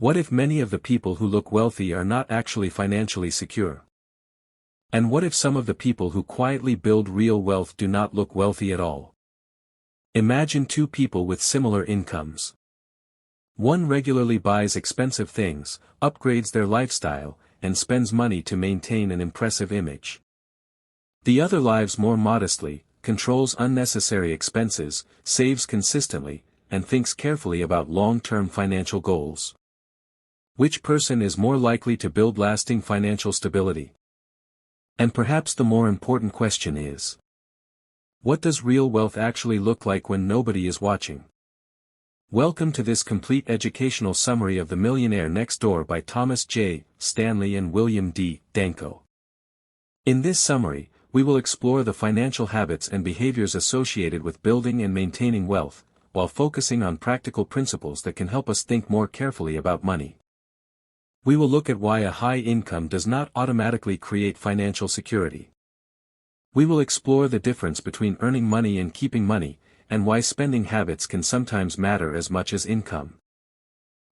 What if many of the people who look wealthy are not actually financially secure? And what if some of the people who quietly build real wealth do not look wealthy at all? Imagine two people with similar incomes. One regularly buys expensive things, upgrades their lifestyle, and spends money to maintain an impressive image. The other lives more modestly, controls unnecessary expenses, saves consistently, and thinks carefully about long-term financial goals. Which person is more likely to build lasting financial stability? And perhaps the more important question is, what does real wealth actually look like when nobody is watching? Welcome to this complete educational summary of The Millionaire Next Door by Thomas J. Stanley and William D. Danko. In this summary, we will explore the financial habits and behaviors associated with building and maintaining wealth, while focusing on practical principles that can help us think more carefully about money. We will look at why a high income does not automatically create financial security. We will explore the difference between earning money and keeping money, and why spending habits can sometimes matter as much as income.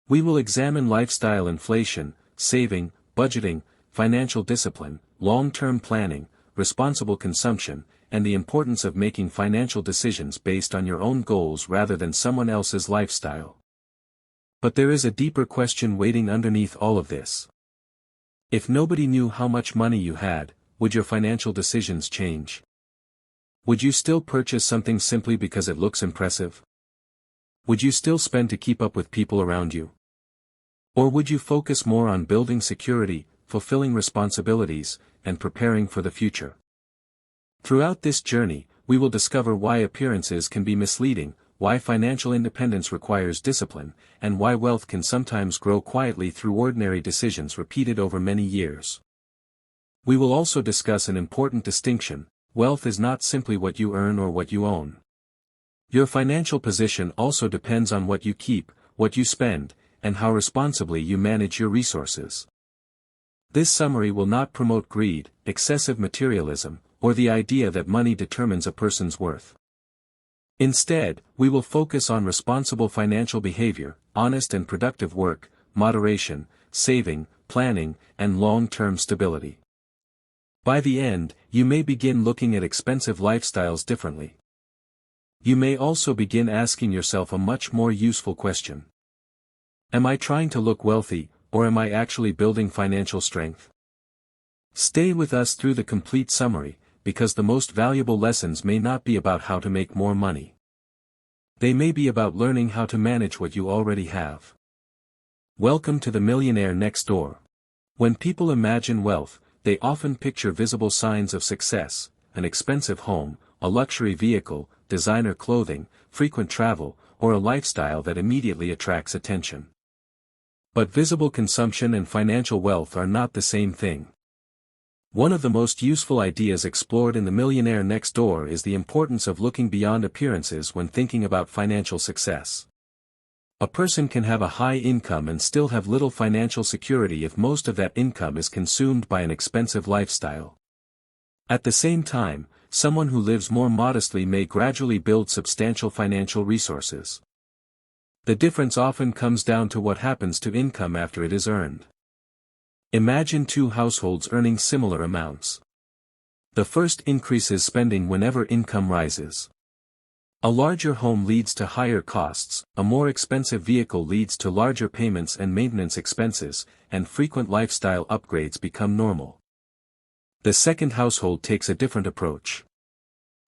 We will examine lifestyle inflation, saving, budgeting, financial discipline, long-term planning, responsible consumption, and the importance of making financial decisions based on your own goals rather than someone else's lifestyle. But there is a deeper question waiting underneath all of this. If nobody knew how much money you had, would your financial decisions change? Would you still purchase something simply because it looks impressive? Would you still spend to keep up with people around you? Or would you focus more on building security, fulfilling responsibilities, and preparing for the future? Throughout this journey, we will discover why appearances can be misleading, why financial independence requires discipline, and why wealth can sometimes grow quietly through ordinary decisions repeated over many years. We will also discuss an important distinction: wealth is not simply what you earn or what you own. Your financial position also depends on what you keep, what you spend, and how responsibly you manage your resources. This summary will not promote greed, excessive materialism, or the idea that money determines a person's worth. Instead, we will focus on responsible financial behavior, honest and productive work, moderation, saving, planning, and long-term stability. By the end, you may begin looking at expensive lifestyles differently. You may also begin asking yourself a much more useful question. Am I trying to look wealthy, or am I actually building financial strength? Stay with us through the complete summary, because the most valuable lessons may not be about how to make more money. They may be about learning how to manage what you already have. Welcome to The Millionaire Next Door. When people imagine wealth, they often picture visible signs of success: an expensive home, a luxury vehicle, designer clothing, frequent travel, or a lifestyle that immediately attracts attention. But visible consumption and financial wealth are not the same thing. One of the most useful ideas explored in The Millionaire Next Door is the importance of looking beyond appearances when thinking about financial success. A person can have a high income and still have little financial security if most of that income is consumed by an expensive lifestyle. At the same time, someone who lives more modestly may gradually build substantial financial resources. The difference often comes down to what happens to income after it is earned. Imagine two households earning similar amounts. The first increases spending whenever income rises. A larger home leads to higher costs, a more expensive vehicle leads to larger payments and maintenance expenses, and frequent lifestyle upgrades become normal. The second household takes a different approach.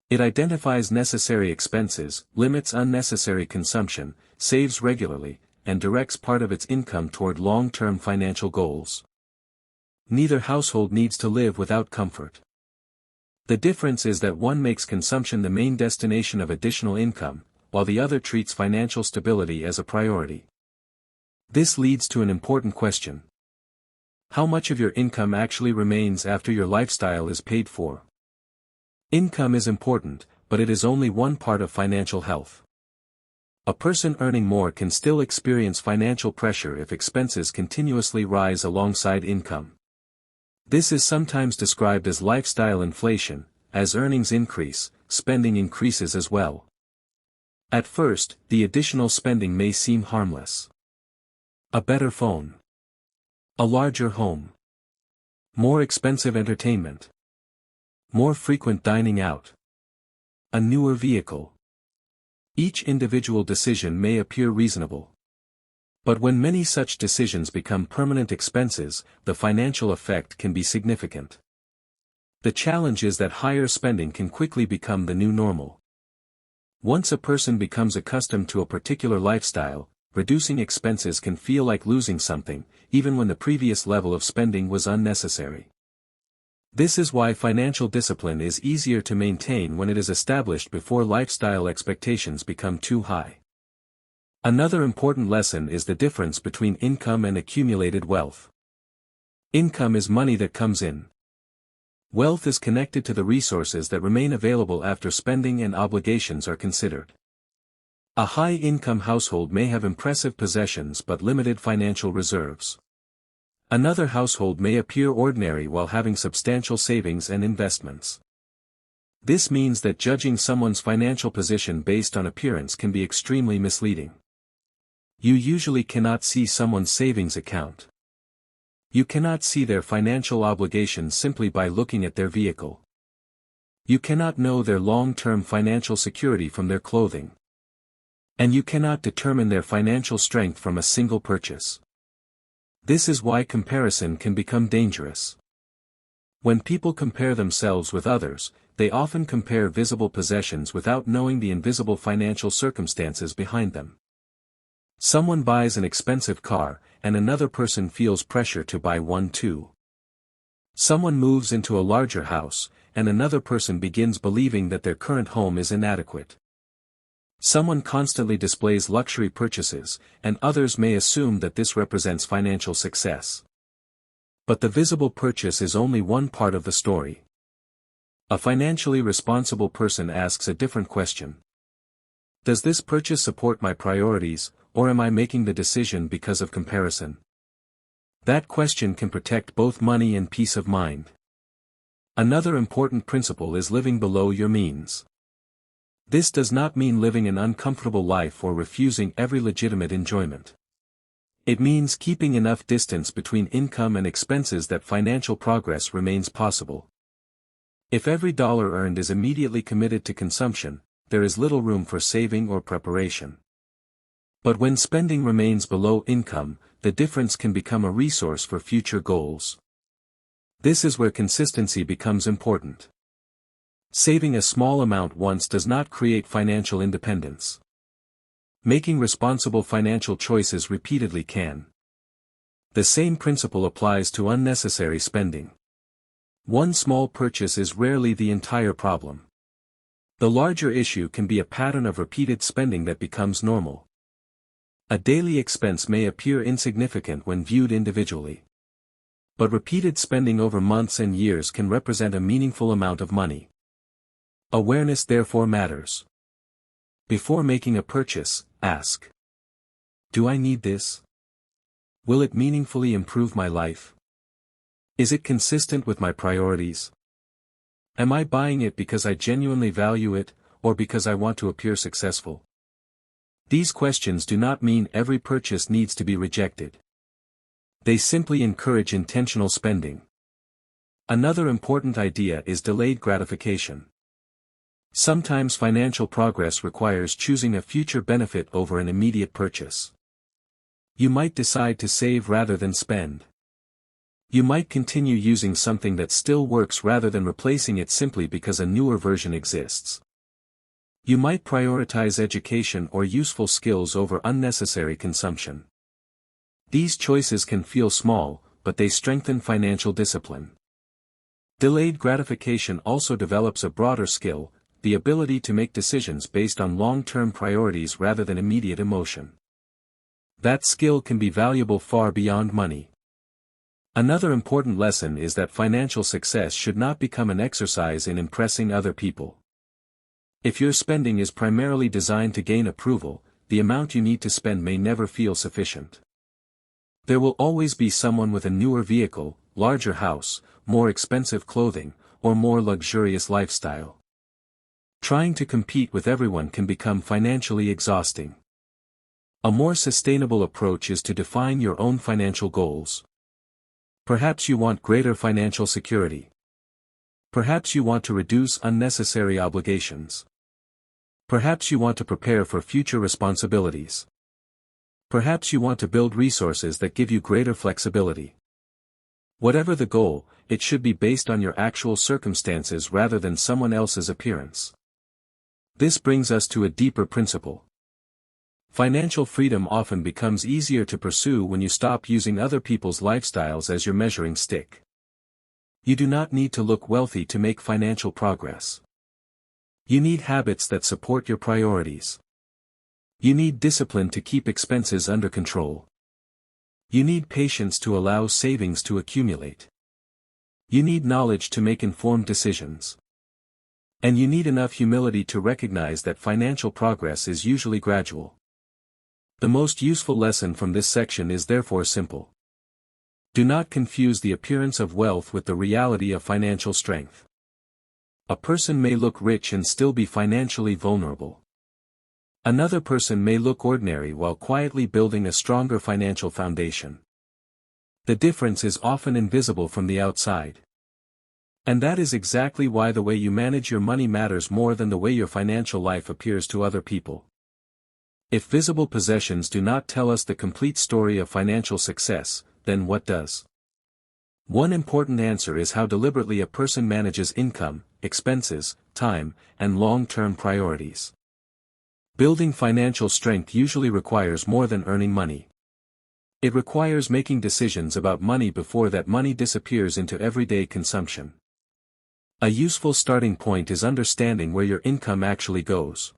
It identifies necessary expenses, limits unnecessary consumption, saves regularly, and directs part of its income toward long-term financial goals. Neither household needs to live without comfort. The difference is that one makes consumption the main destination of additional income, while the other treats financial stability as a priority. This leads to an important question. How much of your income actually remains after your lifestyle is paid for? Income is important, but it is only one part of financial health. A person earning more can still experience financial pressure if expenses continuously rise alongside income. This is sometimes described as lifestyle inflation. As earnings increase, spending increases as well. At first, the additional spending may seem harmless. A better phone. A larger home. More expensive entertainment. More frequent dining out. A newer vehicle. Each individual decision may appear reasonable. But when many such decisions become permanent expenses, the financial effect can be significant. The challenge is that higher spending can quickly become the new normal. Once a person becomes accustomed to a particular lifestyle, reducing expenses can feel like losing something, even when the previous level of spending was unnecessary. This is why financial discipline is easier to maintain when it is established before lifestyle expectations become too high. Another important lesson is the difference between income and accumulated wealth. Income is money that comes in. Wealth is connected to the resources that remain available after spending and obligations are considered. A high-income household may have impressive possessions but limited financial reserves. Another household may appear ordinary while having substantial savings and investments. This means that judging someone's financial position based on appearance can be extremely misleading. You usually cannot see someone's savings account. You cannot see their financial obligations simply by looking at their vehicle. You cannot know their long-term financial security from their clothing. And you cannot determine their financial strength from a single purchase. This is why comparison can become dangerous. When people compare themselves with others, they often compare visible possessions without knowing the invisible financial circumstances behind them. Someone buys an expensive car, and another person feels pressure to buy one too. Someone moves into a larger house, and another person begins believing that their current home is inadequate. Someone constantly displays luxury purchases, and others may assume that this represents financial success. But the visible purchase is only one part of the story. A financially responsible person asks a different question. Does this purchase support my priorities, or am I making the decision because of comparison? That question can protect both money and peace of mind. Another important principle is living below your means. This does not mean living an uncomfortable life or refusing every legitimate enjoyment. It means keeping enough distance between income and expenses that financial progress remains possible. If every dollar earned is immediately committed to consumption, there is little room for saving or preparation. But when spending remains below income, the difference can become a resource for future goals. This is where consistency becomes important. Saving a small amount once does not create financial independence. Making responsible financial choices repeatedly can. The same principle applies to unnecessary spending. One small purchase is rarely the entire problem. The larger issue can be a pattern of repeated spending that becomes normal. A daily expense may appear insignificant when viewed individually. But repeated spending over months and years can represent a meaningful amount of money. Awareness therefore matters. Before making a purchase, ask. Do I need this? Will it meaningfully improve my life? Is it consistent with my priorities? Am I buying it because I genuinely value it, or because I want to appear successful? These questions do not mean every purchase needs to be rejected. They simply encourage intentional spending. Another important idea is delayed gratification. Sometimes financial progress requires choosing a future benefit over an immediate purchase. You might decide to save rather than spend. You might continue using something that still works rather than replacing it simply because a newer version exists. You might prioritize education or useful skills over unnecessary consumption. These choices can feel small, but they strengthen financial discipline. Delayed gratification also develops a broader skill, the ability to make decisions based on long-term priorities rather than immediate emotion. That skill can be valuable far beyond money. Another important lesson is that financial success should not become an exercise in impressing other people. If your spending is primarily designed to gain approval, the amount you need to spend may never feel sufficient. There will always be someone with a newer vehicle, larger house, more expensive clothing, or more luxurious lifestyle. Trying to compete with everyone can become financially exhausting. A more sustainable approach is to define your own financial goals. Perhaps you want greater financial security. Perhaps you want to reduce unnecessary obligations. Perhaps you want to prepare for future responsibilities. Perhaps you want to build resources that give you greater flexibility. Whatever the goal, it should be based on your actual circumstances rather than someone else's appearance. This brings us to a deeper principle. Financial freedom often becomes easier to pursue when you stop using other people's lifestyles as your measuring stick. You do not need to look wealthy to make financial progress. You need habits that support your priorities. You need discipline to keep expenses under control. You need patience to allow savings to accumulate. You need knowledge to make informed decisions. And you need enough humility to recognize that financial progress is usually gradual. The most useful lesson from this section is therefore simple. Do not confuse the appearance of wealth with the reality of financial strength. A person may look rich and still be financially vulnerable. Another person may look ordinary while quietly building a stronger financial foundation. The difference is often invisible from the outside. And that is exactly why the way you manage your money matters more than the way your financial life appears to other people. If visible possessions do not tell us the complete story of financial success, then what does? One important answer is how deliberately a person manages income, expenses, time, and long-term priorities. Building financial strength usually requires more than earning money. It requires making decisions about money before that money disappears into everyday consumption. A useful starting point is understanding where your income actually goes.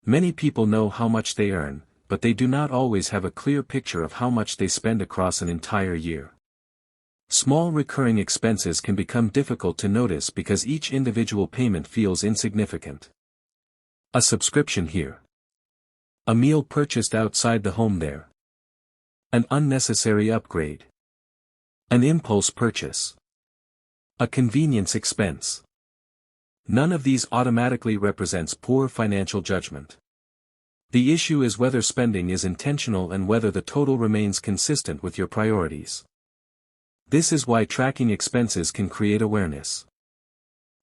Many people know how much they earn, but they do not always have a clear picture of how much they spend across an entire year. Small recurring expenses can become difficult to notice because each individual payment feels insignificant. A subscription here. A meal purchased outside the home there. An unnecessary upgrade. An impulse purchase. A convenience expense. None of these automatically represents poor financial judgment. The issue is whether spending is intentional and whether the total remains consistent with your priorities. This is why tracking expenses can create awareness.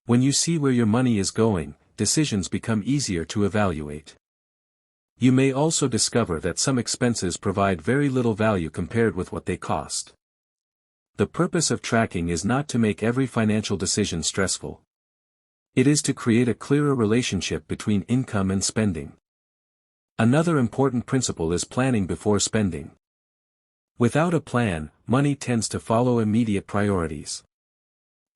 When you see where your money is going, decisions become easier to evaluate. You may also discover that some expenses provide very little value compared with what they cost. The purpose of tracking is not to make every financial decision stressful. It is to create a clearer relationship between income and spending. Another important principle is planning before spending. Without a plan, money tends to follow immediate priorities.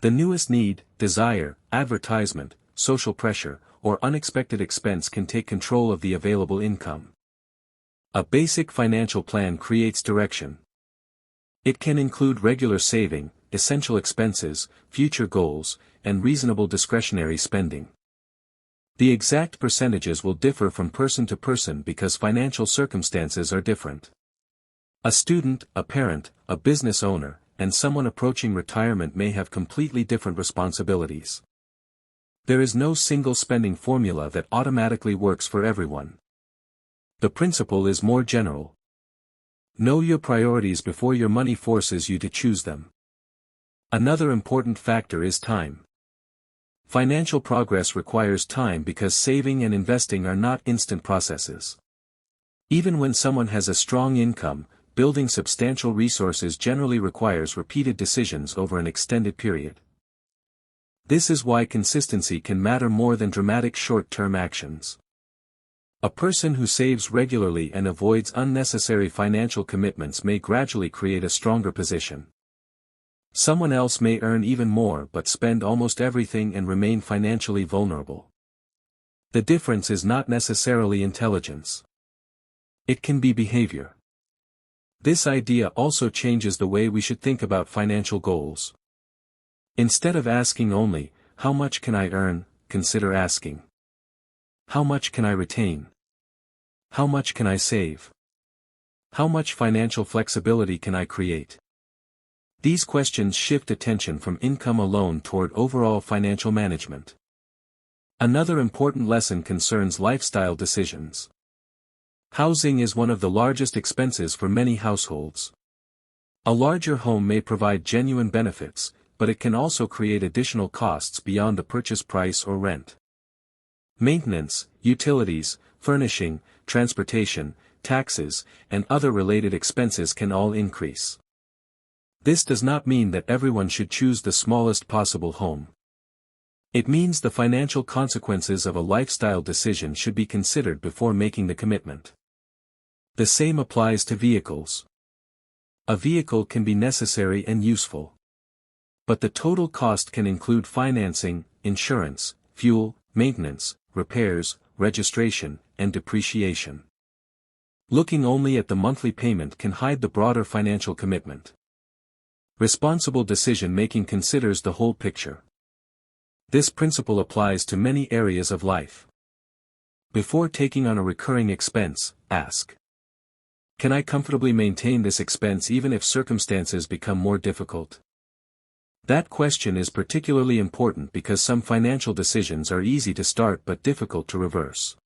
The newest need, desire, advertisement, social pressure, or unexpected expense can take control of the available income. A basic financial plan creates direction. It can include regular saving, essential expenses, future goals, and reasonable discretionary spending. The exact percentages will differ from person to person because financial circumstances are different. A student, a parent, a business owner, and someone approaching retirement may have completely different responsibilities. There is no single spending formula that automatically works for everyone. The principle is more general. Know your priorities before your money forces you to choose them. Another important factor is time. Financial progress requires time because saving and investing are not instant processes. Even when someone has a strong income, building substantial resources generally requires repeated decisions over an extended period. This is why consistency can matter more than dramatic short-term actions. A person who saves regularly and avoids unnecessary financial commitments may gradually create a stronger position. Someone else may earn even more but spend almost everything and remain financially vulnerable. The difference is not necessarily intelligence. It can be behavior. This idea also changes the way we should think about financial goals. Instead of asking only, "How much can I earn?" consider asking, "How much can I retain? How much can I save? How much financial flexibility can I create?" These questions shift attention from income alone toward overall financial management. Another important lesson concerns lifestyle decisions. Housing is one of the largest expenses for many households. A larger home may provide genuine benefits, but it can also create additional costs beyond the purchase price or rent. Maintenance, utilities, furnishing, transportation, taxes, and other related expenses can all increase. This does not mean that everyone should choose the smallest possible home. It means the financial consequences of a lifestyle decision should be considered before making the commitment. The same applies to vehicles. A vehicle can be necessary and useful. But the total cost can include financing, insurance, fuel, maintenance, repairs, registration, and depreciation. Looking only at the monthly payment can hide the broader financial commitment. Responsible decision-making considers the whole picture. This principle applies to many areas of life. Before taking on a recurring expense, ask: can I comfortably maintain this expense even if circumstances become more difficult? That question is particularly important because some financial decisions are easy to start but difficult to reverse.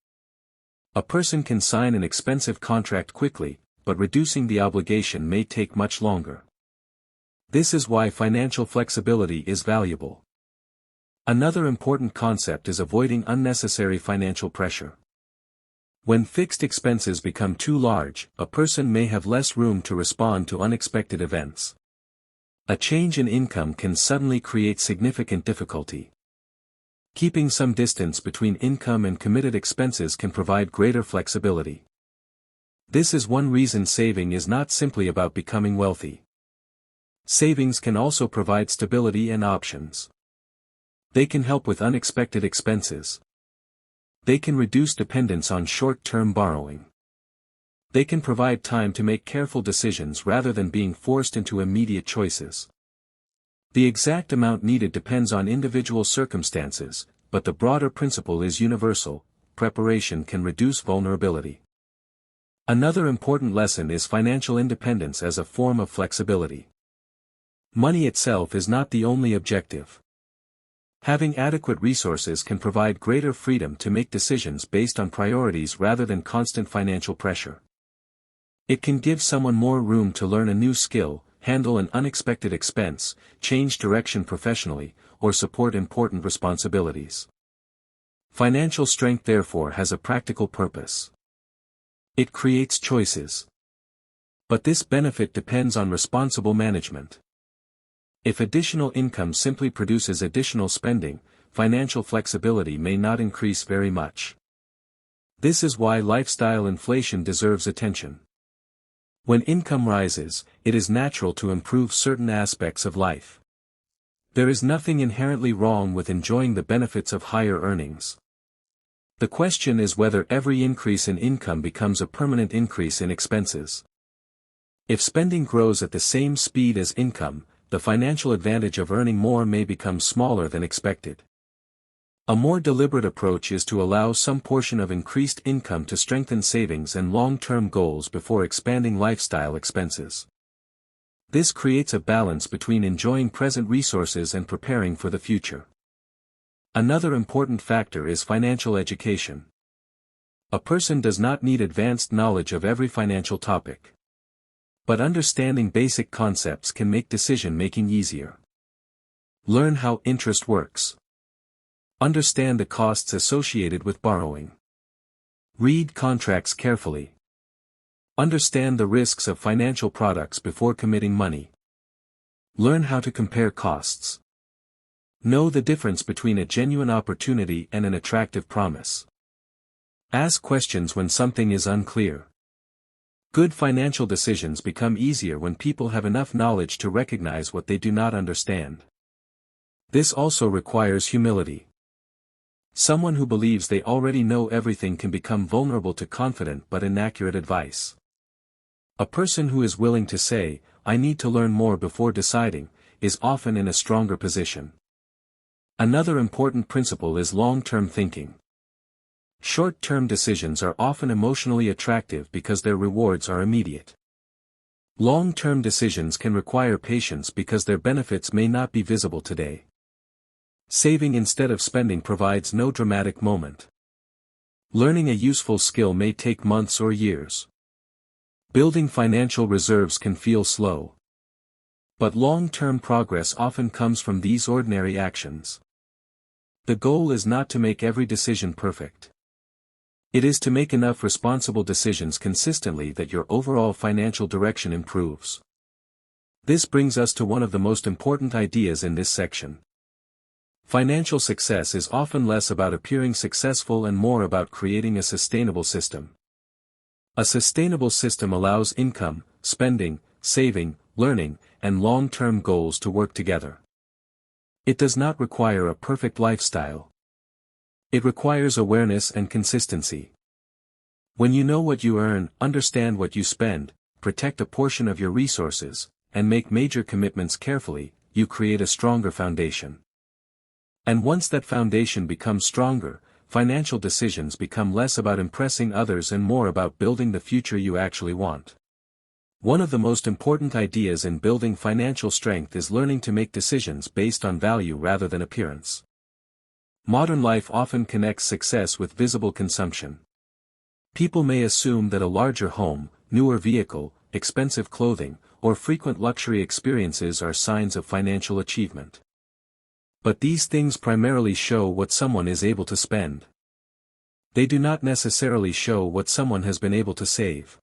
A person can sign an expensive contract quickly, but reducing the obligation may take much longer. This is why financial flexibility is valuable. Another important concept is avoiding unnecessary financial pressure. When fixed expenses become too large, a person may have less room to respond to unexpected events. A change in income can suddenly create significant difficulty. Keeping some distance between income and committed expenses can provide greater flexibility. This is one reason saving is not simply about becoming wealthy. Savings can also provide stability and options. They can help with unexpected expenses. They can reduce dependence on short-term borrowing. They can provide time to make careful decisions rather than being forced into immediate choices. The exact amount needed depends on individual circumstances, but the broader principle is universal: preparation can reduce vulnerability. Another important lesson is financial independence as a form of flexibility. Money itself is not the only objective. Having adequate resources can provide greater freedom to make decisions based on priorities rather than constant financial pressure. It can give someone more room to learn a new skill, handle an unexpected expense, change direction professionally, or support important responsibilities. Financial strength therefore has a practical purpose. It creates choices. But this benefit depends on responsible management. If additional income simply produces additional spending, financial flexibility may not increase very much. This is why lifestyle inflation deserves attention. When income rises, it is natural to improve certain aspects of life. There is nothing inherently wrong with enjoying the benefits of higher earnings. The question is whether every increase in income becomes a permanent increase in expenses. If spending grows at the same speed as income, the financial advantage of earning more may become smaller than expected. A more deliberate approach is to allow some portion of increased income to strengthen savings and long-term goals before expanding lifestyle expenses. This creates a balance between enjoying present resources and preparing for the future. Another important factor is financial education. A person does not need advanced knowledge of every financial topic. But understanding basic concepts can make decision-making easier. Learn how interest works. Understand the costs associated with borrowing. Read contracts carefully. Understand the risks of financial products before committing money. Learn how to compare costs. Know the difference between a genuine opportunity and an attractive promise. Ask questions when something is unclear. Good financial decisions become easier when people have enough knowledge to recognize what they do not understand. This also requires humility. Someone who believes they already know everything can become vulnerable to confident but inaccurate advice. A person who is willing to say, "I need to learn more before deciding," is often in a stronger position. Another important principle is long-term thinking. Short-term decisions are often emotionally attractive because their rewards are immediate. Long-term decisions can require patience because their benefits may not be visible today. Saving instead of spending provides no dramatic moment. Learning a useful skill may take months or years. Building financial reserves can feel slow. But long-term progress often comes from these ordinary actions. The goal is not to make every decision perfect. It is to make enough responsible decisions consistently that your overall financial direction improves. This brings us to one of the most important ideas in this section. Financial success is often less about appearing successful and more about creating a sustainable system. A sustainable system allows income, spending, saving, learning, and long-term goals to work together. It does not require a perfect lifestyle. It requires awareness and consistency. When you know what you earn, understand what you spend, protect a portion of your resources, and make major commitments carefully, you create a stronger foundation. And once that foundation becomes stronger, financial decisions become less about impressing others and more about building the future you actually want. One of the most important ideas in building financial strength is learning to make decisions based on value rather than appearance. Modern life often connects success with visible consumption. People may assume that a larger home, newer vehicle, expensive clothing, or frequent luxury experiences are signs of financial achievement. But these things primarily show what someone is able to spend. They do not necessarily show what someone has been able to save.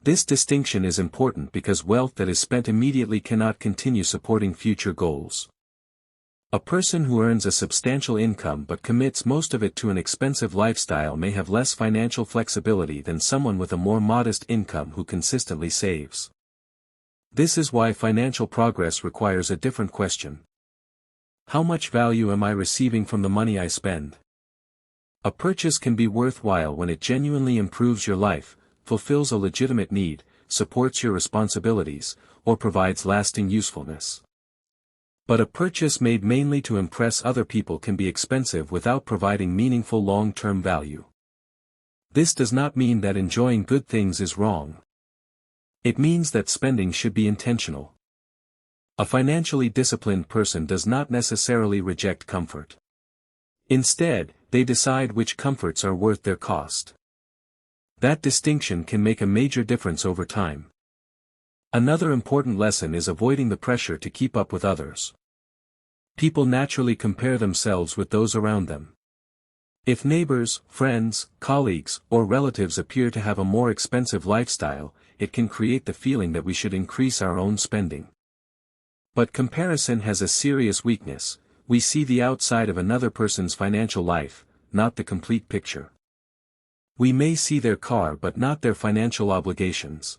This distinction is important because wealth that is spent immediately cannot continue supporting future goals. A person who earns a substantial income but commits most of it to an expensive lifestyle may have less financial flexibility than someone with a more modest income who consistently saves. This is why financial progress requires a different question. How much value am I receiving from the money I spend? A purchase can be worthwhile when it genuinely improves your life, fulfills a legitimate need, supports your responsibilities, or provides lasting usefulness. But a purchase made mainly to impress other people can be expensive without providing meaningful long-term value. This does not mean that enjoying good things is wrong. It means that spending should be intentional. A financially disciplined person does not necessarily reject comfort. Instead, they decide which comforts are worth their cost. That distinction can make a major difference over time. Another important lesson is avoiding the pressure to keep up with others. People naturally compare themselves with those around them. If neighbors, friends, colleagues, or relatives appear to have a more expensive lifestyle, it can create the feeling that we should increase our own spending. But comparison has a serious weakness. We see the outside of another person's financial life, not the complete picture. We may see their car but not their financial obligations.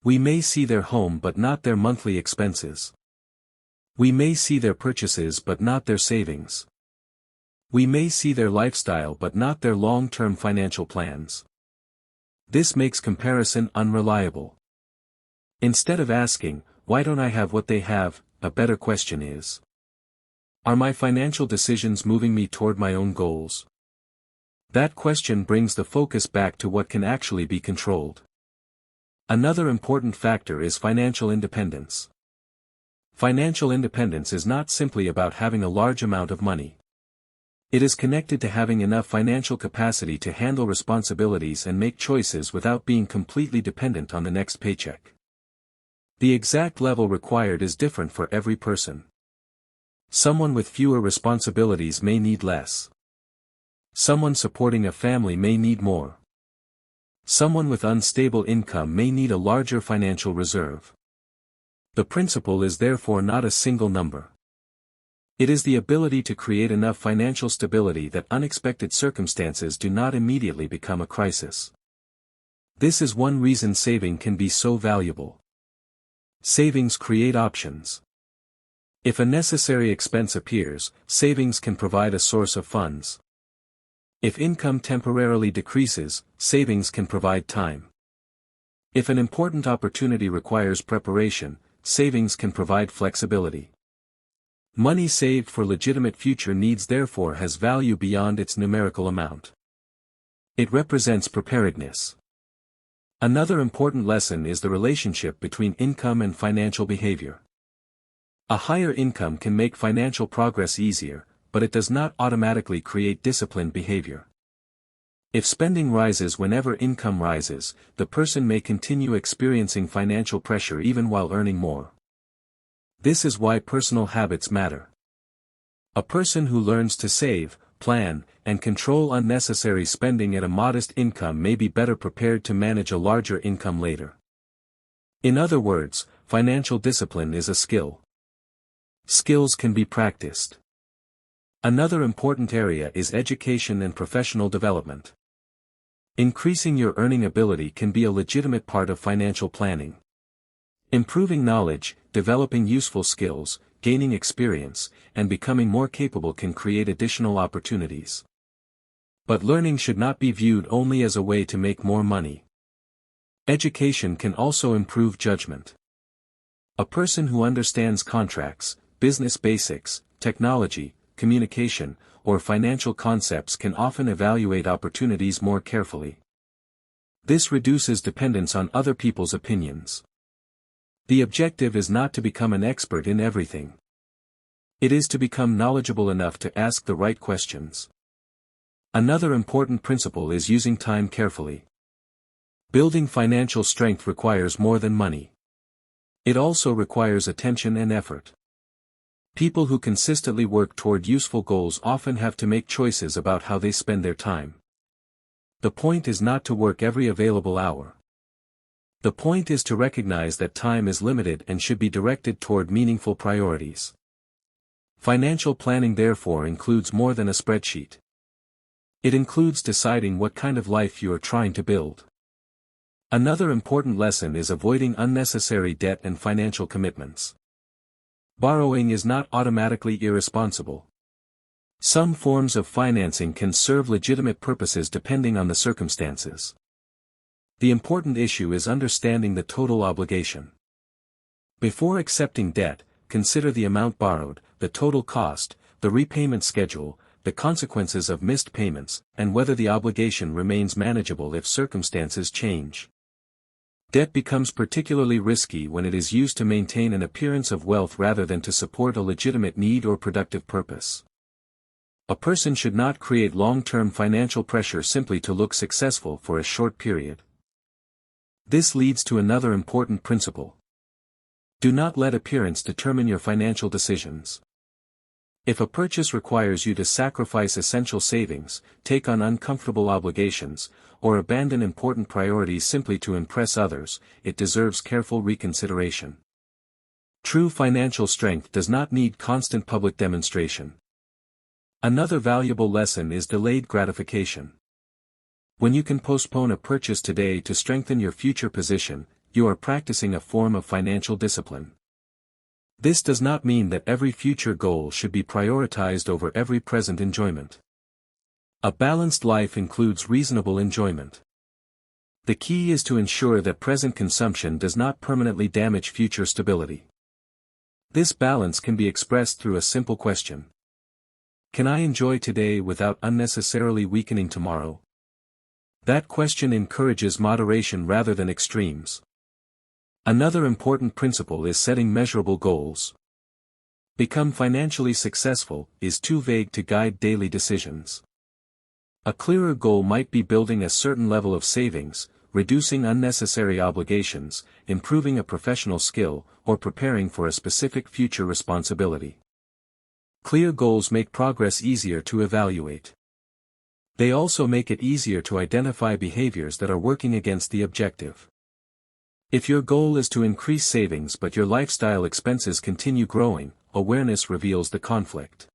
We may see their home but not their monthly expenses. We may see their purchases but not their savings. We may see their lifestyle but not their long-term financial plans. This makes comparison unreliable. Instead of asking, "Why don't I have what they have?" a better question is, "Are my financial decisions moving me toward my own goals?" That question brings the focus back to what can actually be controlled. Another important factor is financial independence. Financial independence is not simply about having a large amount of money. It is connected to having enough financial capacity to handle responsibilities and make choices without being completely dependent on the next paycheck. The exact level required is different for every person. Someone with fewer responsibilities may need less. Someone supporting a family may need more. Someone with unstable income may need a larger financial reserve. The principle is therefore not a single number. It is the ability to create enough financial stability that unexpected circumstances do not immediately become a crisis. This is one reason saving can be so valuable. Savings create options. If a necessary expense appears, savings can provide a source of funds. If income temporarily decreases, savings can provide time. If an important opportunity requires preparation, savings can provide flexibility. Money saved for legitimate future needs therefore has value beyond its numerical amount. It represents preparedness. Another important lesson is the relationship between income and financial behavior. A higher income can make financial progress easier, but it does not automatically create disciplined behavior. If spending rises whenever income rises, the person may continue experiencing financial pressure even while earning more. This is why personal habits matter. A person who learns to save, plan, and control unnecessary spending at a modest income may be better prepared to manage a larger income later. In other words, financial discipline is a skill. Skills can be practiced. Another important area is education and professional development. Increasing your earning ability can be a legitimate part of financial planning. Improving knowledge, developing useful skills, gaining experience, and becoming more capable can create additional opportunities. But learning should not be viewed only as a way to make more money. Education can also improve judgment. A person who understands contracts, business basics, technology, communication, or financial concepts can often evaluate opportunities more carefully. This reduces dependence on other people's opinions. The objective is not to become an expert in everything. It is to become knowledgeable enough to ask the right questions. Another important principle is using time carefully. Building financial strength requires more than money. It also requires attention and effort. People who consistently work toward useful goals often have to make choices about how they spend their time. The point is not to work every available hour. The point is to recognize that time is limited and should be directed toward meaningful priorities. Financial planning therefore includes more than a spreadsheet. It includes deciding what kind of life you are trying to build. Another important lesson is avoiding unnecessary debt and financial commitments. Borrowing is not automatically irresponsible. Some forms of financing can serve legitimate purposes depending on the circumstances. The important issue is understanding the total obligation. Before accepting debt, consider the amount borrowed, the total cost, the repayment schedule, the consequences of missed payments, and whether the obligation remains manageable if circumstances change. Debt becomes particularly risky when it is used to maintain an appearance of wealth rather than to support a legitimate need or productive purpose. A person should not create long-term financial pressure simply to look successful for a short period. This leads to another important principle. Do not let appearance determine your financial decisions. If a purchase requires you to sacrifice essential savings, take on uncomfortable obligations, or abandon important priorities simply to impress others, it deserves careful reconsideration. True financial strength does not need constant public demonstration. Another valuable lesson is delayed gratification. When you can postpone a purchase today to strengthen your future position, you are practicing a form of financial discipline. This does not mean that every future goal should be prioritized over every present enjoyment. A balanced life includes reasonable enjoyment. The key is to ensure that present consumption does not permanently damage future stability. This balance can be expressed through a simple question. Can I enjoy today without unnecessarily weakening tomorrow? That question encourages moderation rather than extremes. Another important principle is setting measurable goals. Become financially successful is too vague to guide daily decisions. A clearer goal might be building a certain level of savings, reducing unnecessary obligations, improving a professional skill, or preparing for a specific future responsibility. Clear goals make progress easier to evaluate. They also make it easier to identify behaviors that are working against the objective. If your goal is to increase savings but your lifestyle expenses continue growing, awareness reveals the conflict.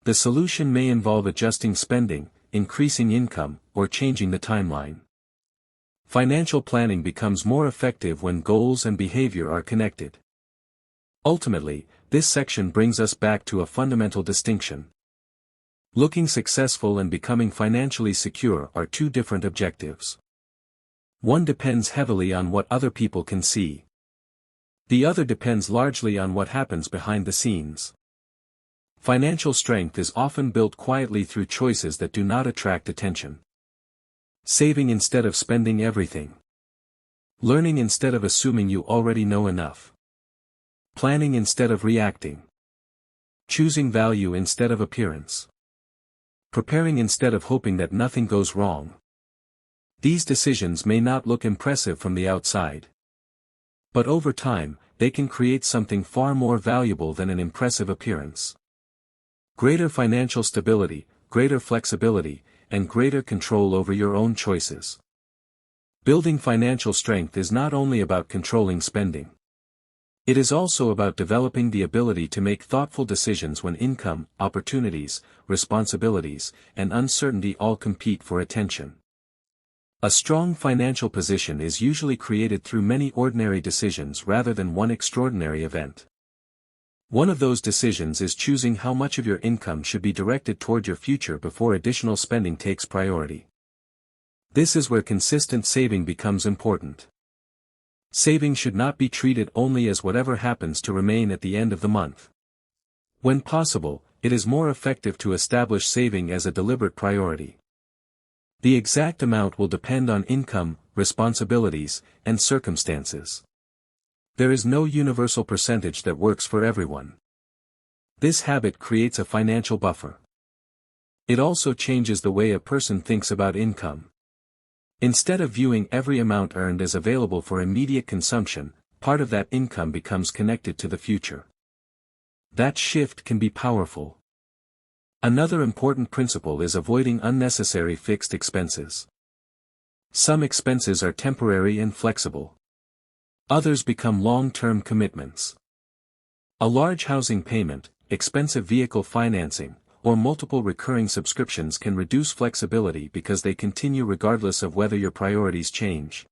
The solution may involve adjusting spending, increasing income, or changing the timeline. Financial planning becomes more effective when goals and behavior are connected. Ultimately, this section brings us back to a fundamental distinction. Looking successful and becoming financially secure are two different objectives. One depends heavily on what other people can see. The other depends largely on what happens behind the scenes. Financial strength is often built quietly through choices that do not attract attention. Saving instead of spending everything. Learning instead of assuming you already know enough. Planning instead of reacting. Choosing value instead of appearance. Preparing instead of hoping that nothing goes wrong. These decisions may not look impressive from the outside. But over time, they can create something far more valuable than an impressive appearance. Greater financial stability, greater flexibility, and greater control over your own choices. Building financial strength is not only about controlling spending. It is also about developing the ability to make thoughtful decisions when income, opportunities, responsibilities, and uncertainty all compete for attention. A strong financial position is usually created through many ordinary decisions rather than one extraordinary event. One of those decisions is choosing how much of your income should be directed toward your future before additional spending takes priority. This is where consistent saving becomes important. Saving should not be treated only as whatever happens to remain at the end of the month. When possible, it is more effective to establish saving as a deliberate priority. The exact amount will depend on income, responsibilities, and circumstances. There is no universal percentage that works for everyone. This habit creates a financial buffer. It also changes the way a person thinks about income. Instead of viewing every amount earned as available for immediate consumption, part of that income becomes connected to the future. That shift can be powerful. Another important principle is avoiding unnecessary fixed expenses. Some expenses are temporary and flexible. Others become long-term commitments. A large housing payment, expensive vehicle financing, or multiple recurring subscriptions can reduce flexibility because they continue regardless of whether your priorities change.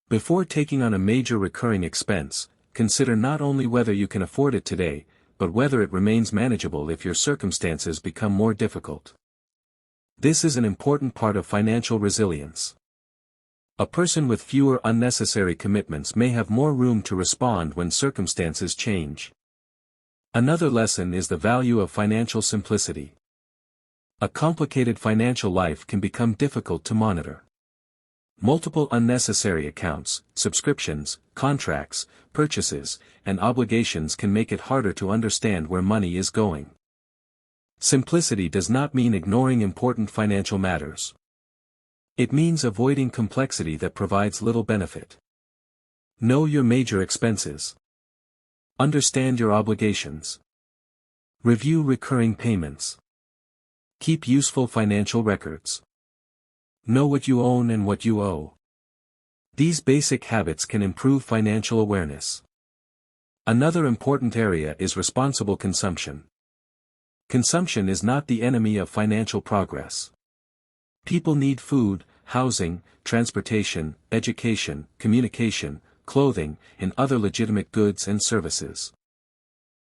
Before taking on a major recurring expense, consider not only whether you can afford it today, but whether it remains manageable if your circumstances become more difficult. This is an important part of financial resilience. A person with fewer unnecessary commitments may have more room to respond when circumstances change. Another lesson is the value of financial simplicity. A complicated financial life can become difficult to monitor. Multiple unnecessary accounts, subscriptions, contracts, purchases, and obligations can make it harder to understand where money is going. Simplicity does not mean ignoring important financial matters. It means avoiding complexity that provides little benefit. Know your major expenses. Understand your obligations. Review recurring payments. Keep useful financial records. Know what you own and what you owe. These basic habits can improve financial awareness. Another important area is responsible consumption. Consumption is not the enemy of financial progress. People need food, housing, transportation, education, communication, clothing, and other legitimate goods and services.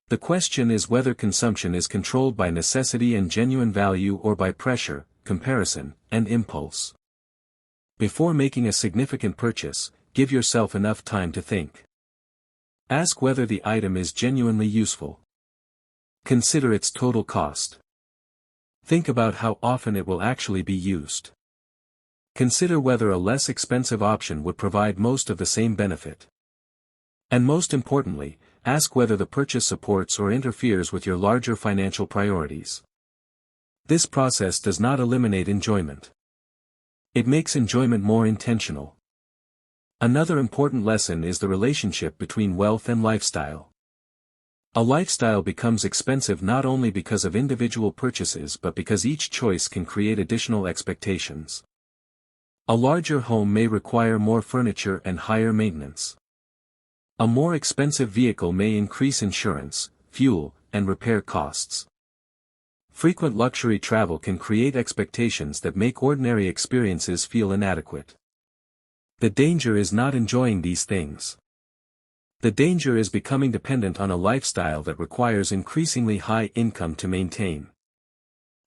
The question is whether consumption is controlled by necessity and genuine value or by pressure, comparison, and impulse. Before making a significant purchase, give yourself enough time to think. Ask whether the item is genuinely useful. Consider its total cost. Think about how often it will actually be used. Consider whether a less expensive option would provide most of the same benefit. And most importantly, ask whether the purchase supports or interferes with your larger financial priorities. This process does not eliminate enjoyment. It makes enjoyment more intentional. Another important lesson is the relationship between wealth and lifestyle. A lifestyle becomes expensive not only because of individual purchases but because each choice can create additional expectations. A larger home may require more furniture and higher maintenance. A more expensive vehicle may increase insurance, fuel, and repair costs. Frequent luxury travel can create expectations that make ordinary experiences feel inadequate. The danger is not enjoying these things. The danger is becoming dependent on a lifestyle that requires increasingly high income to maintain.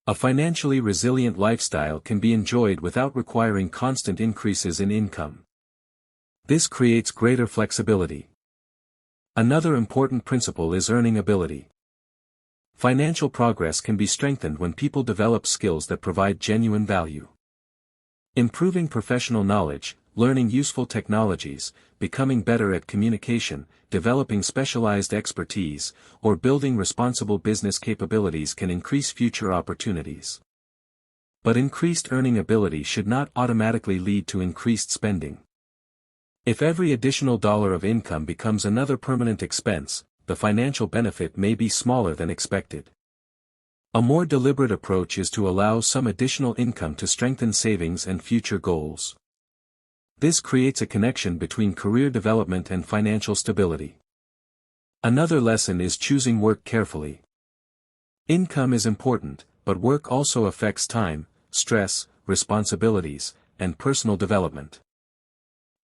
A financially resilient lifestyle can be enjoyed without requiring constant increases in income. This creates greater flexibility. Another important principle is earning ability. Financial progress can be strengthened when people develop skills that provide genuine value. Improving professional knowledge, learning useful technologies, becoming better at communication, developing specialized expertise, or building responsible business capabilities can increase future opportunities. But increased earning ability should not automatically lead to increased spending. If every additional dollar of income becomes another permanent expense, the financial benefit may be smaller than expected. A more deliberate approach is to allow some additional income to strengthen savings and future goals. This creates a connection between career development and financial stability. Another lesson is choosing work carefully. Income is important, but work also affects time, stress, responsibilities, and personal development.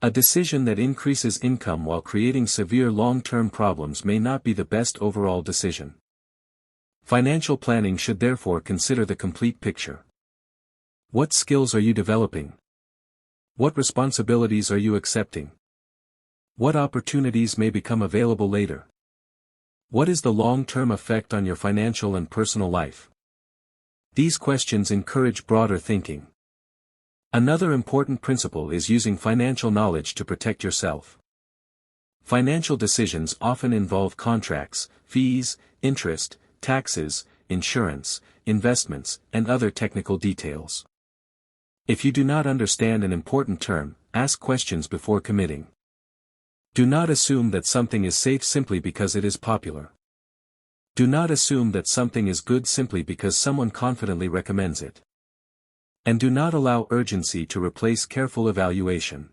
A decision that increases income while creating severe long-term problems may not be the best overall decision. Financial planning should therefore consider the complete picture. What skills are you developing? What responsibilities are you accepting? What opportunities may become available later? What is the long-term effect on your financial and personal life? These questions encourage broader thinking. Another important principle is using financial knowledge to protect yourself. Financial decisions often involve contracts, fees, interest, taxes, insurance, investments, and other technical details. If you do not understand an important term, ask questions before committing. Do not assume that something is safe simply because it is popular. Do not assume that something is good simply because someone confidently recommends it. And do not allow urgency to replace careful evaluation.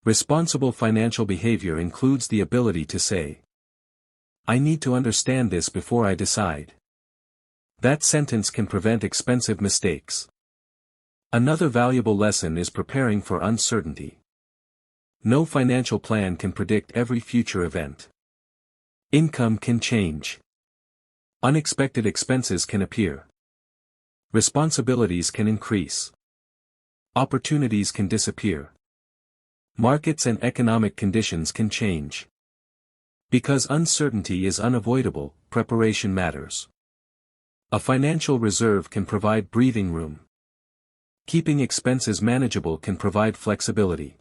Responsible financial behavior includes the ability to say, "I need to understand this before I decide." That sentence can prevent expensive mistakes. Another valuable lesson is preparing for uncertainty. No financial plan can predict every future event. Income can change. Unexpected expenses can appear. Responsibilities can increase. Opportunities can disappear. Markets and economic conditions can change. Because uncertainty is unavoidable, preparation matters. A financial reserve can provide breathing room. Keeping expenses manageable can provide flexibility.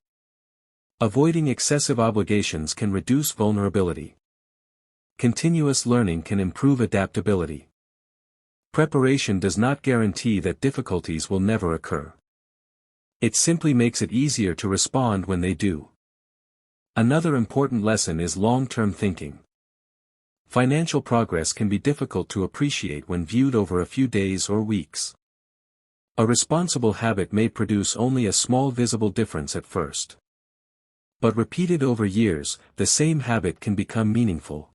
Avoiding excessive obligations can reduce vulnerability. Continuous learning can improve adaptability. Preparation does not guarantee that difficulties will never occur. It simply makes it easier to respond when they do. Another important lesson is long-term thinking. Financial progress can be difficult to appreciate when viewed over a few days or weeks. A responsible habit may produce only a small visible difference at first. But repeated over years, the same habit can become meaningful.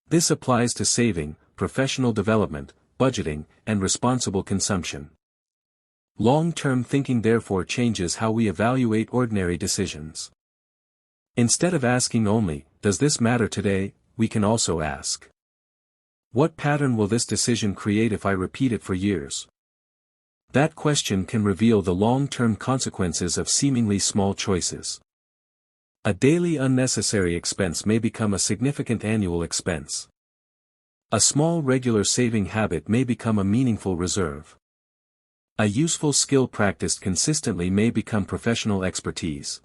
This applies to saving, professional development, budgeting, and responsible consumption. Long-term thinking therefore changes how we evaluate ordinary decisions. Instead of asking only, "Does this matter today?" we can also ask, "What pattern will this decision create if I repeat it for years?" That question can reveal the long-term consequences of seemingly small choices. A daily unnecessary expense may become a significant annual expense. A small regular saving habit may become a meaningful reserve. A useful skill practiced consistently may become professional expertise.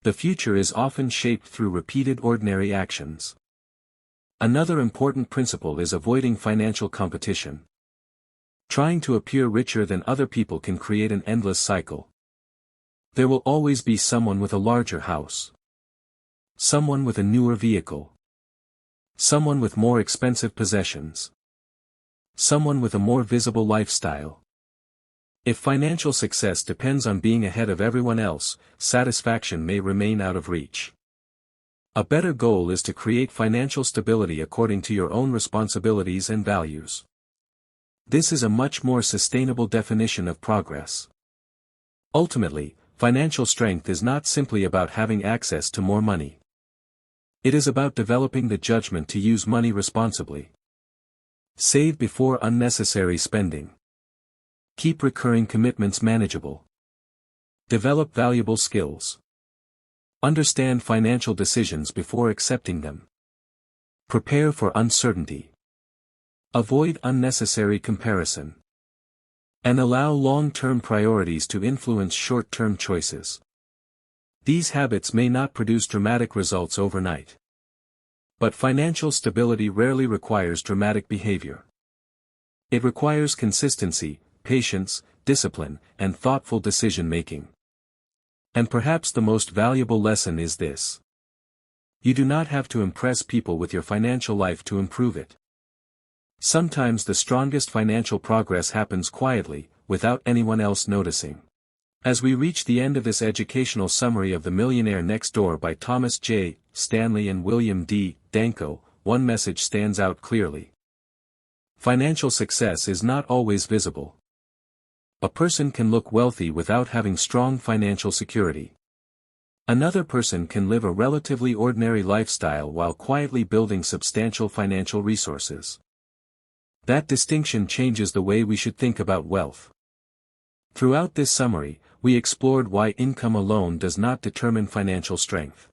The future is often shaped through repeated ordinary actions. Another important principle is avoiding financial competition. Trying to appear richer than other people can create an endless cycle. There will always be someone with a larger house. Someone with a newer vehicle. Someone with more expensive possessions. Someone with a more visible lifestyle. If financial success depends on being ahead of everyone else, satisfaction may remain out of reach. A better goal is to create financial stability according to your own responsibilities and values. This is a much more sustainable definition of progress. Ultimately, financial strength is not simply about having access to more money. It is about developing the judgment to use money responsibly. Save before unnecessary spending. Keep recurring commitments manageable. Develop valuable skills. Understand financial decisions before accepting them. Prepare for uncertainty. Avoid unnecessary comparison. And allow long-term priorities to influence short-term choices. These habits may not produce dramatic results overnight. But financial stability rarely requires dramatic behavior. It requires consistency, patience, discipline, and thoughtful decision-making. And perhaps the most valuable lesson is this. You do not have to impress people with your financial life to improve it. Sometimes the strongest financial progress happens quietly, without anyone else noticing. As we reach the end of this educational summary of The Millionaire Next Door by Thomas J. Stanley and William D. Danko, one message stands out clearly. Financial success is not always visible. A person can look wealthy without having strong financial security. Another person can live a relatively ordinary lifestyle while quietly building substantial financial resources. That distinction changes the way we should think about wealth. Throughout this summary, we explored why income alone does not determine financial strength.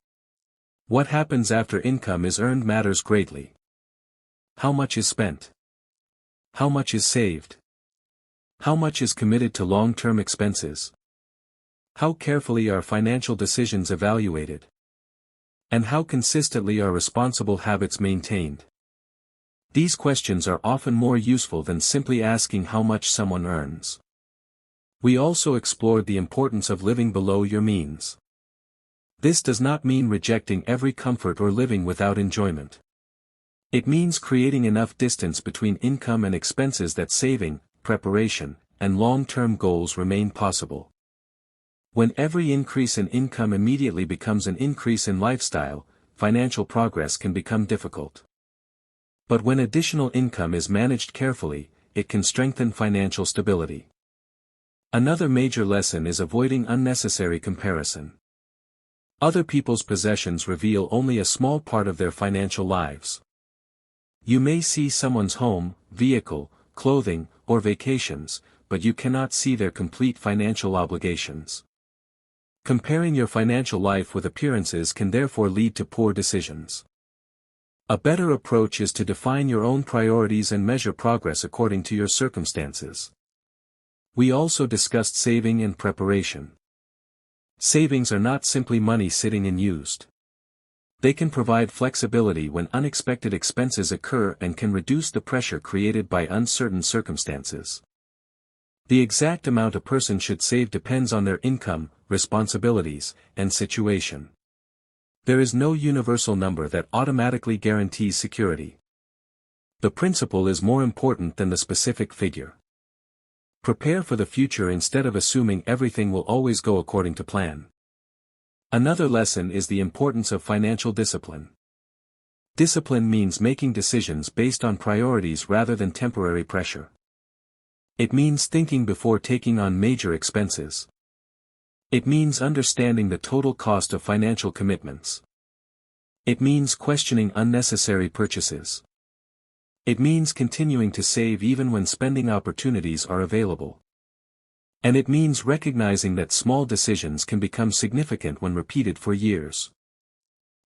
What happens after income is earned matters greatly. How much is spent? How much is saved? How much is committed to long-term expenses? How carefully are financial decisions evaluated? And how consistently are responsible habits maintained? These questions are often more useful than simply asking how much someone earns. We also explored the importance of living below your means. This does not mean rejecting every comfort or living without enjoyment. It means creating enough distance between income and expenses that saving, preparation, and long-term goals remain possible. When every increase in income immediately becomes an increase in lifestyle, financial progress can become difficult. But when additional income is managed carefully, it can strengthen financial stability. Another major lesson is avoiding unnecessary comparison. Other people's possessions reveal only a small part of their financial lives. You may see someone's home, vehicle, clothing, or vacations, but you cannot see their complete financial obligations. Comparing your financial life with appearances can therefore lead to poor decisions. A better approach is to define your own priorities and measure progress according to your circumstances. We also discussed saving and preparation. Savings are not simply money sitting unused. They can provide flexibility when unexpected expenses occur and can reduce the pressure created by uncertain circumstances. The exact amount a person should save depends on their income, responsibilities, and situation. There is no universal number that automatically guarantees security. The principle is more important than the specific figure. Prepare for the future instead of assuming everything will always go according to plan. Another lesson is the importance of financial discipline. Discipline means making decisions based on priorities rather than temporary pressure. It means thinking before taking on major expenses. It means understanding the total cost of financial commitments. It means questioning unnecessary purchases. It means continuing to save even when spending opportunities are available. And it means recognizing that small decisions can become significant when repeated for years.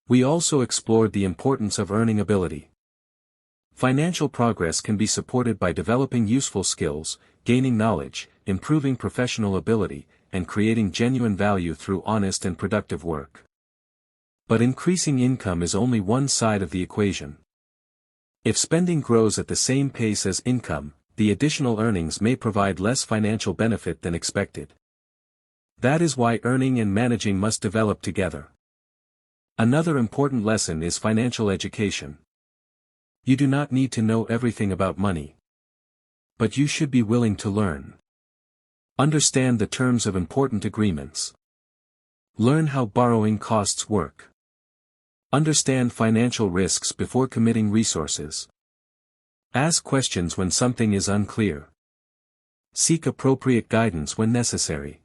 We also explored the importance of earning ability. Financial progress can be supported by developing useful skills, gaining knowledge, improving professional ability, and creating genuine value through honest and productive work. But increasing income is only one side of the equation. If spending grows at the same pace as income, the additional earnings may provide less financial benefit than expected. That is why earning and managing must develop together. Another important lesson is financial education. You do not need to know everything about money. But you should be willing to learn. Understand the terms of important agreements. Learn how borrowing costs work. Understand financial risks before committing resources. Ask questions when something is unclear. Seek appropriate guidance when necessary.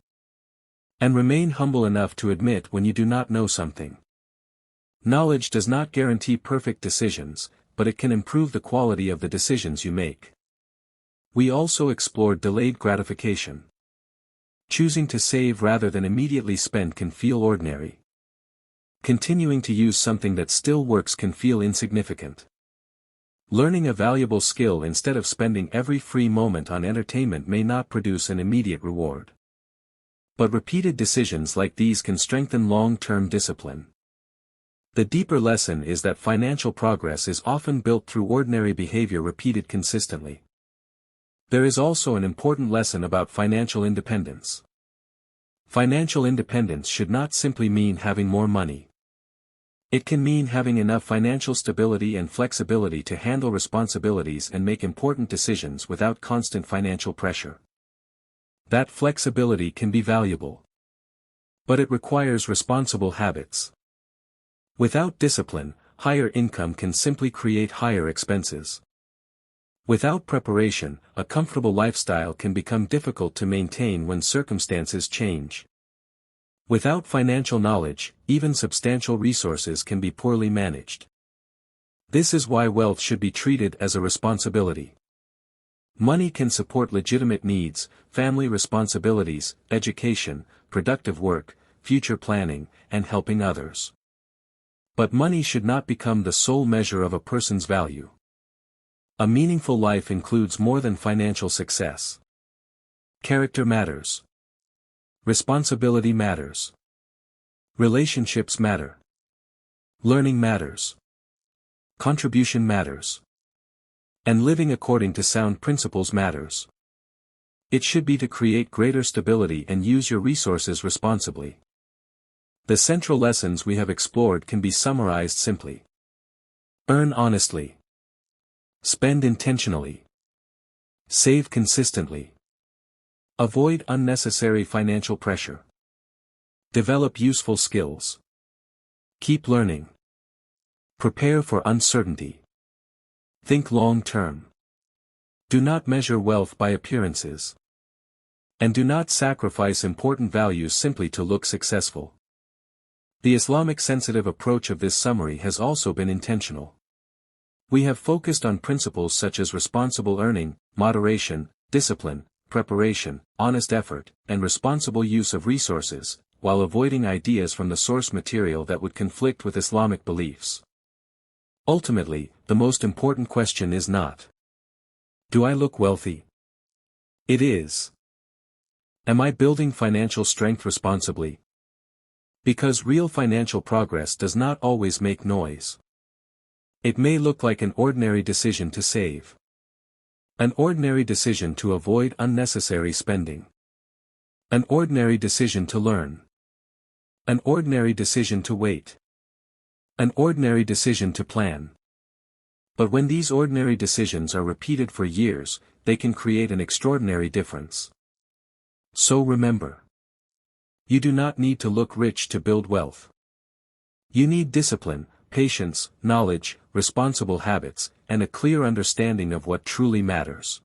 And remain humble enough to admit when you do not know something. Knowledge does not guarantee perfect decisions, but it can improve the quality of the decisions you make. We also explored delayed gratification. Choosing to save rather than immediately spend can feel ordinary. Continuing to use something that still works can feel insignificant. Learning a valuable skill instead of spending every free moment on entertainment may not produce an immediate reward. But repeated decisions like these can strengthen long-term discipline. The deeper lesson is that financial progress is often built through ordinary behavior repeated consistently. There is also an important lesson about financial independence. Financial independence should not simply mean having more money. It can mean having enough financial stability and flexibility to handle responsibilities and make important decisions without constant financial pressure. That flexibility can be valuable. But it requires responsible habits. Without discipline, higher income can simply create higher expenses. Without preparation, a comfortable lifestyle can become difficult to maintain when circumstances change. Without financial knowledge, even substantial resources can be poorly managed. This is why wealth should be treated as a responsibility. Money can support legitimate needs, family responsibilities, education, productive work, future planning, and helping others. But money should not become the sole measure of a person's value. A meaningful life includes more than financial success. Character matters. Responsibility matters. Relationships matter. Learning matters. Contribution matters. And living according to sound principles matters. It should be to create greater stability and use your resources responsibly. The central lessons we have explored can be summarized simply. Earn honestly. Spend intentionally. Save consistently. Avoid unnecessary financial pressure. Develop useful skills. Keep learning. Prepare for uncertainty. Think long-term. Do not measure wealth by appearances. And do not sacrifice important values simply to look successful. The Islamic sensitive approach of this summary has also been intentional. We have focused on principles such as responsible earning, moderation, discipline, preparation, honest effort, and responsible use of resources, while avoiding ideas from the source material that would conflict with Islamic beliefs. Ultimately, the most important question is not, do I look wealthy? It is, am I building financial strength responsibly? Because real financial progress does not always make noise. It may look like an ordinary decision to save. An ordinary decision to avoid unnecessary spending. An ordinary decision to learn. An ordinary decision to wait. An ordinary decision to plan. But when these ordinary decisions are repeated for years, they can create an extraordinary difference. So remember. You do not need to look rich to build wealth. You need discipline, patience, knowledge, responsible habits, and a clear understanding of what truly matters.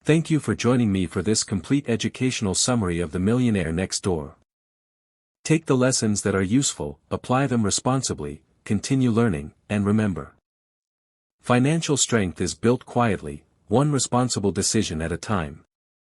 Thank you for joining me for this complete educational summary of the Millionaire Next Door. Take the lessons that are useful, apply them responsibly, continue learning, and remember. Financial strength is built quietly, one responsible decision at a time.